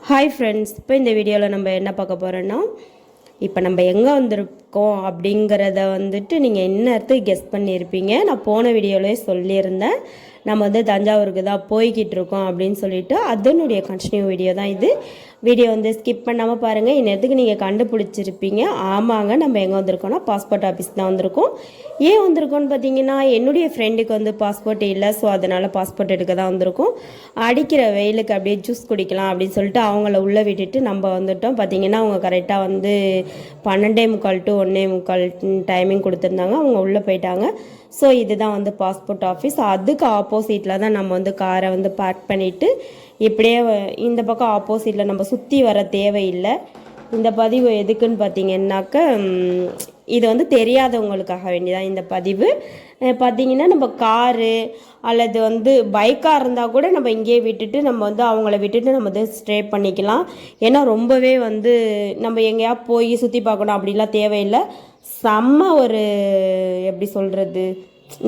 Hi friends, இப்போ இந்த வீடியோவில் நம்ம என்ன பார்க்க போகிறோன்னா, இப்போ நம்ம எங்கே வந்திருக்கோம் அப்படிங்கிறத வந்துட்டு நீங்கள் இன்னத்துக்கு கெஸ் பண்ணியிருப்பீங்க. நான் போன வீடியோவிலே சொல்லியிருந்தேன், நம்ம வந்து தஞ்சாவூருக்கு தான் போய்கிட்டு இருக்கோம் அப்படின்னு சொல்லிட்டு அதனுடைய கண்டினியூ வீடியோ தான் இது. வீடியோ வந்து ஸ்கிப் பண்ணாமல் பாருங்கள். இந்நேரத்துக்கு நீங்கள் கண்டுபிடிச்சிருப்பீங்க. ஆமாங்க, நம்ம எங்கே வந்திருக்கோம்னா பாஸ்போர்ட் ஆஃபீஸ் தான் வந்திருக்கோம். ஏன் வந்திருக்கோன்னு பார்த்தீங்கன்னா, என்னுடைய ஃப்ரெண்டுக்கு வந்து பாஸ்போர்ட் இல்லை, ஸோ அதனால் பாஸ்போர்ட் எடுக்க தான் வந்திருக்கோம். அடிக்கிற வெயிலுக்கு அப்படியே ஜூஸ் குடிக்கலாம் அப்படின்னு சொல்லிட்டு அவங்கள உள்ளே விட்டுட்டு நம்ம வந்துட்டோம். பார்த்தீங்கன்னா அவங்க கரெக்டாக வந்து 12:45 to 1:45 டைமிங் கொடுத்துருந்தாங்க. அவங்க உள்ளே போயிட்டாங்க. ஸோ இதுதான் வந்து பாஸ்போர்ட் ஆஃபீஸ். அதுக்கு ஆப்போசிட்டில் தான் நம்ம வந்து காரை வந்து பார்க் பண்ணிவிட்டு இப்படியே இந்த பக்கம் ஆப்போசிட்டில் நம்ம சுற்றி வர தேவையில்லை. இந்த பதிவு எதுக்குன்னு பார்த்தீங்கன்னாக்க, இது வந்து தெரியாதவங்களுக்காக வேண்டியதான் இந்த பதிவு. பார்த்திங்கன்னா நம்ம காரு அல்லது வந்து பைக்காக இருந்தால் கூட நம்ம இங்கேயே விட்டுட்டு நம்ம வந்து அவங்கள விட்டுட்டு நம்ம வந்து ஸ்டே பண்ணிக்கலாம். ஏன்னா ரொம்பவே வந்து நம்ம எங்கேயா போய் சுற்றி பார்க்கணும் அப்படிலாம் தேவையில்லை. செம்ம ஒரு எப்படி சொல்கிறது,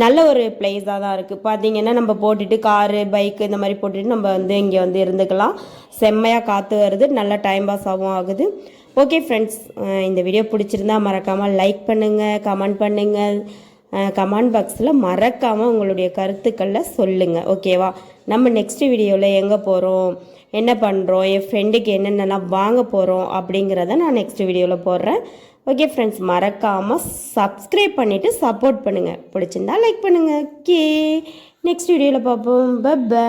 நல்ல ஒரு பிளேஸாக தான் இருக்குது. பார்த்திங்கன்னா நம்ம போட்டுட்டு காரு பைக்கு இந்த மாதிரி போட்டுட்டு நம்ம வந்து இங்கே வந்து இருந்துக்கலாம். செம்மையாக காற்று வருது, நல்லா டைம் பாஸ் ஆகுது. ஓகே ஃப்ரெண்ட்ஸ், இந்த வீடியோ பிடிச்சிருந்தா மறக்காமல் லைக் பண்ணுங்கள், கமெண்ட் பண்ணுங்கள். கமெண்ட் பாக்ஸில் மறக்காமல் உங்களுடைய கருத்துக்களை சொல்லுங்கள். ஓகேவா? நம்ம நெக்ஸ்ட் வீடியோவில் எங்கே போகிறோம், என்ன பண்ணுறோம், என் ஃப்ரெண்டுக்கு என்னென்னலாம் வாங்க போகிறோம் அப்படிங்கிறத நான் நெக்ஸ்ட் வீடியோவில் போடுறேன். ஓகே ஃப்ரெண்ட்ஸ், மறக்காமல் சப்ஸ்கிரைப் பண்ணிவிட்டு சப்போர்ட் பண்ணுங்கள். பிடிச்சிருந்தா லைக் பண்ணுங்கள். ஓகே, நெக்ஸ்ட் வீடியோவில் பார்ப்போம். பை.